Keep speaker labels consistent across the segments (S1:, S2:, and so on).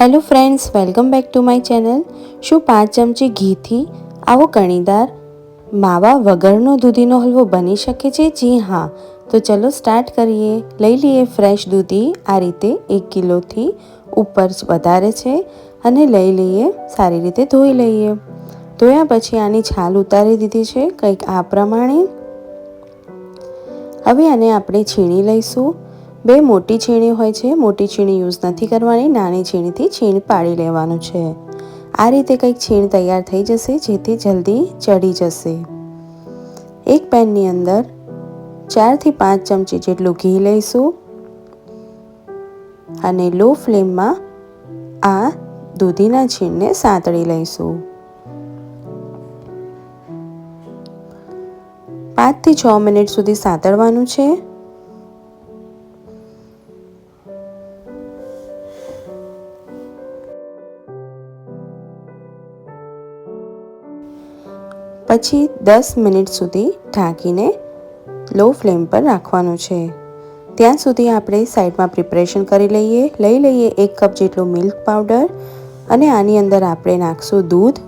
S1: Hello friends, welcome back to my channel. શું 5 ચમચી ઘીથી આવો કણીદાર માવા વગરનો દૂધીનો હલવો બની શકે છે? જી હા. તો ચલો સ્ટાર્ટ કરીએ. લઈ લઈએ ફ્રેશ દૂધી. આ રીતે 1 કિલોથી ઉપર વધારે છે અને લઈ લઈએ, સારી રીતે ધોઈ લઈએ. ધોયા પછી આની છાલ ઉતારી દીધી છે, કંઈક આ પ્રમાણે. હવે આને આપણે છીણી લઈશું. 2 મોટી છીણી હોય છે, મોટી છીણી યુઝ નથી કરવાની, નાની છીણીથી છીણ પાડી લેવાનું છે. આ રીતે કંઈક છીણ તૈયાર થઈ જશે, જેથી જલ્દી ચડી જશે. એક પેનની અંદર 4 થી 5 ચમચી જેટલું ઘી લઈશું અને લો ફ્લેમમાં આ દૂધીના છીણને સાંતળી લઈશું. 5 થી 6 મિનિટ સુધી સાંતળવાનું છે. પછી 10 મિનિટ સુધી ઢાંકીને લો ફ્લેમ પર રાખવાનું છે. ત્યાં સુધી આપણે સાઈડમાં પ્રિપરેશન કરી લઈએ. લઈ લઈએ 1 કપ જેટલો મિલ્ક પાવડર અને આની અંદર આપણે નાખશું દૂધ,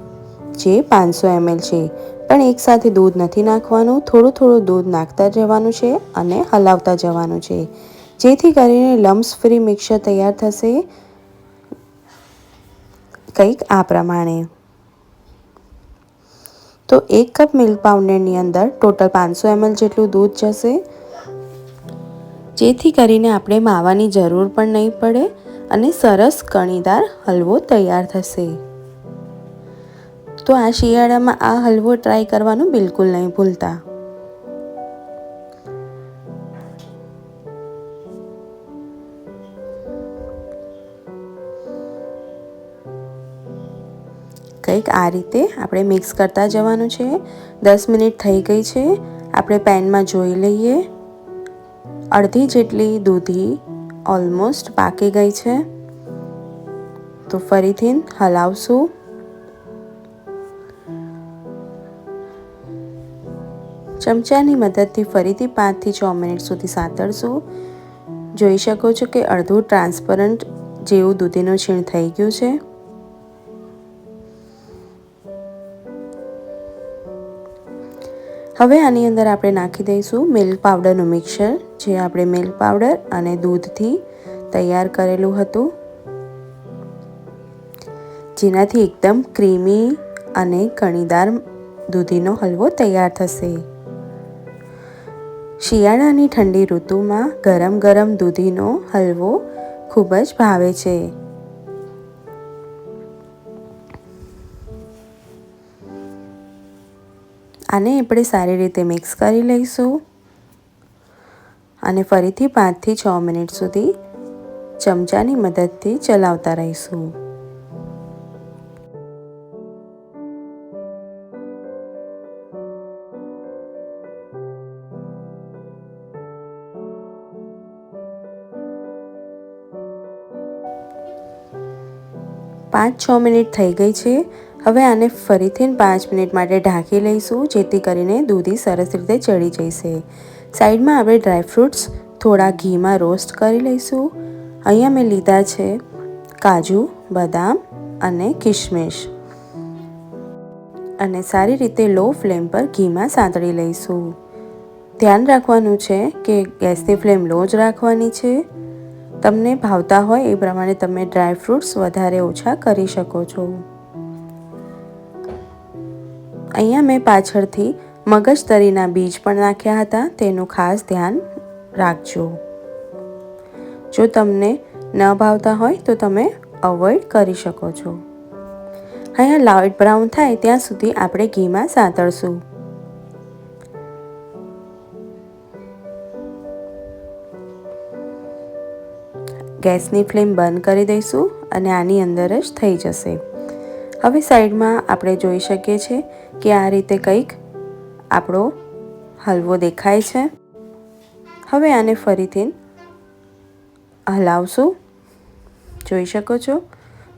S1: જે 500 ml છે. પણ એકસાથે દૂધ નથી નાખવાનું, થોડું થોડું દૂધ નાખતા જવાનું છે અને હલાવતા જવાનું છે, જેથી કરીને લમ્સ ફ્રી મિક્સર તૈયાર થશે, કંઈક આ પ્રમાણે. તો 1 કપ મિલ્ક પાવડરની અંદર ટોટલ 500 ml જેટલું દૂધ જશે, જેથી કરીને આપણે માવાની જરૂર પણ નહીં પડે અને સરસ કણીદાર હલવો તૈયાર થશે. તો આ શિયાળામાં આ હલવો ટ્રાય કરવાનું બિલકુલ નહીં ભૂલતા. કંઈક આ રીતે આપણે મિક્સ કરતા જવાનું છે. 10 મિનિટ થઈ ગઈ છે. આપણે પેનમાં જોઈ લઈએ. અડધી જેટલી દૂધી ઓલમોસ્ટ પાકી ગઈ છે. તો ફરીથી હલાવશું. ચમચાની મદદથી ફરીથી 5 થી 6 મિનિટ સુધી સાંતળશું. જોઈ શકો છો કે અડધું ટ્રાન્સપરન્ટ જેવું દૂધીનું છીણ થઈ ગયું છે. હવે આની અંદર આપણે નાખી દઈશું મિલ્ક પાવડરનું મિક્સર, જે આપણે મિલ્ક પાવડર અને દૂધથી તૈયાર કરેલું હતું, જેનાથી એકદમ ક્રીમી અને કણીદાર દૂધીનો હલવો તૈયાર થશે. શિયાળાની ઠંડી ઋતુમાં ગરમ ગરમ દૂધીનો હલવો ખૂબ જ ભાવે છે. આને આપણે સારી રીતે મિક્સ કરી લઈશું અને ફરીથી 5 થી 6 મિનિટ સુધી ચમચાની મદદથી ચલાવતા રહીશું. પાંચ 6 મિનિટ થઈ ગઈ છે. હવે આને ફરીથી 5 મિનિટ માટે ઢાંકી લઈશું, જેથી કરીને દૂધી સરસ રીતે ચડી જશે. સાઈડમાં આપણે ડ્રાયફ્રૂટ્સ થોડા ઘીમાં રોસ્ટ કરી લઈશું. અહીંયા મેં લીધા છે કાજુ, બદામ અને કિશમિશ, અને સારી રીતે લો ફ્લેમ પર ઘીમાં સાંતળી લઈશું. ધ્યાન રાખવાનું છે કે ગેસની ફ્લેમ લો જ રાખવાની છે. તમને ભાવતા હોય એ પ્રમાણે તમે ડ્રાયફ્રૂટ્સ વધારે ઓછા કરી શકો છો. અહીંયા મેં પાછળથી મગજતરીના બીજ પણ નાખ્યા હતા, તેનું ખાસ ધ્યાન રાખજો. જો તમને ન ભાવતા હોય તો તમે અવોઇડ કરી શકો છો. અહીંયા લાઇટ બ્રાઉન થાય ત્યાં સુધી આપણે ઘીમાં સાંતળશું. ગેસની ફ્લેમ બંધ કરી દઈશું અને આની અંદર જ થઈ જશે. હવે સાઈડમાં આપણે જોઈ શકીએ છીએ કે આ રીતે કંઈક આપણો હલવો દેખાય છે. હવે આને ફરીથી હલાવશું. જોઈ શકો છો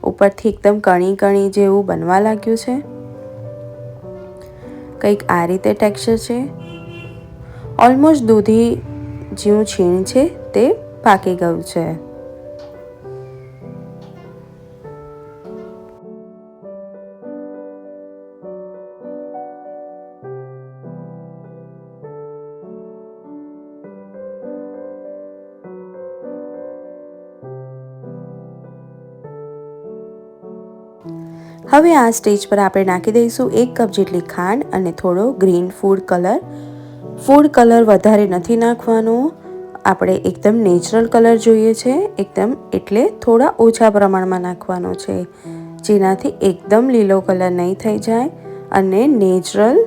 S1: ઉપરથી એકદમ કણી કણી જેવું બનવા લાગ્યું છે. કંઈક આ રીતે ટેક્સચર છે. ઓલમોસ્ટ દૂધી જેવું છીણ છે તે પાકી ગયું છે. હવે આ સ્ટેજ પર આપણે નાખી દઈશું 1 કપ જેટલી ખાંડ અને થોડો green food colour. Food colour વધારે નથી નાખવાનો, આપણે એકદમ નેચરલ કલર જોઈએ છે એકદમ, એટલે થોડા ઓછા પ્રમાણમાં નાખવાનો છે, જેનાથી એકદમ લીલો કલર નહીં થઈ જાય અને નેચરલ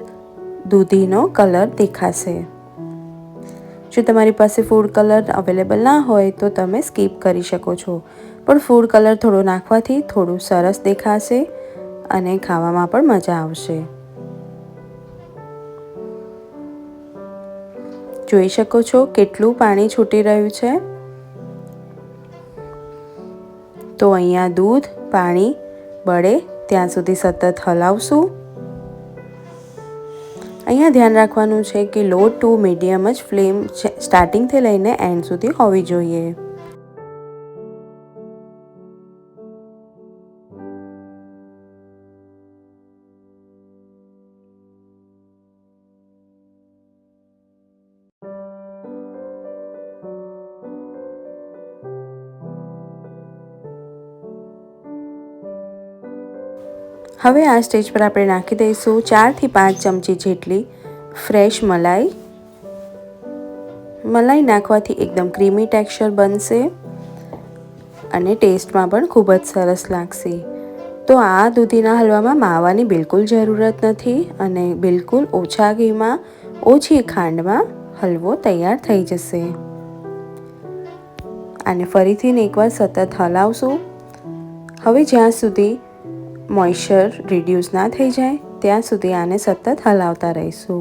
S1: દૂધીનો કલર દેખાશે. જો તમારી પાસે ફૂડ કલર અવેલેબલ ના હોય તો તમે સ્કીપ કરી શકો છો, પણ ફૂડ કલર થોડો નાખવાથી થોડું સરસ દેખાશે અને ખાવામાં પણ મજા આવશે. જોઈ શકો છો કેટલું પાણી છૂટી રહ્યું છે. તો અહીંયા દૂધ પાણી બળે ત્યાં સુધી સતત હલાવશું. અહીંયા ધ્યાન રાખવાનું છે કે લો ટુ મીડિયમ જ ફ્લેમ સ્ટાર્ટિંગથી લઈને એન્ડ સુધી હોવી જોઈએ. હવે આ સ્ટેજ પર આપણે નાખી દઈશું 4 થી 5 ચમચી જેટલી ફ્રેશ મલાઈ. મલાઈ નાખવાથી એકદમ ક્રીમી ટેક્સચર બનશે અને ટેસ્ટમાં પણ ખૂબ જ સરસ લાગશે. તો આ દૂધીના હલવામાં માવાની બિલકુલ જરૂરત નથી અને બિલકુલ ઓછા ઘીમાં ઓછી ખાંડમાં હલવો તૈયાર થઈ જશે. આને ફરીથી એકવાર સતત હલાવશું. હવે જ્યાં સુધી મોઇશ્ચર રિડ્યુસ ના થઈ જાય ત્યાં સુધી આને સતત હલાવતા રહીશું.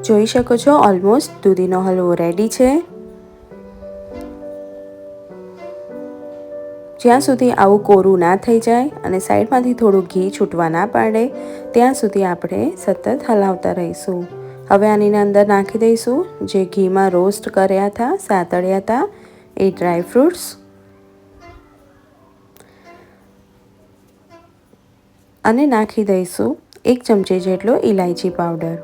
S1: જોઈ શકો છો ઓલમોસ્ટ દૂધીનો હલવો રેડી છે. જ્યાં સુધી આવું કોરું ના થઈ જાય અને સાઈડમાંથી થોડું ઘી છૂટવા ના પાડે ત્યાં સુધી આપણે સતત હલાવતા રહીશું. હવે આની અંદર નાખી દઈશું જે ઘીમાં રોસ્ટ કર્યા હતા, સાતળ્યા હતા એ ડ્રાય ફ્રૂટ્સ અને નાખી દઈશું 1 ચમચી જેટલો ઇલાયચી પાવડર.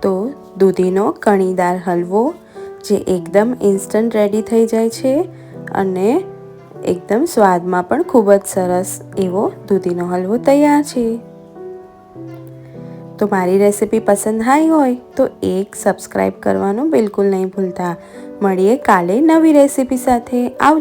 S1: તો દૂધીનો કણીદાર હલવો જે એકદમ ઇન્સ્ટન્ટ રેડી થઈ જાય છે અને એકદમ સ્વાદમાં પણ ખૂબ જ સરસ એવો દૂધીનો હલવો તૈયાર છે. તો મારી રેસિપી પસંદ આવી હોય તો એક સબસ્ક્રાઈબ કરવાનું બિલકુલ નહીં ભૂલતા. મળીએ કાલે નવી રેસિપી સાથે. આવજો.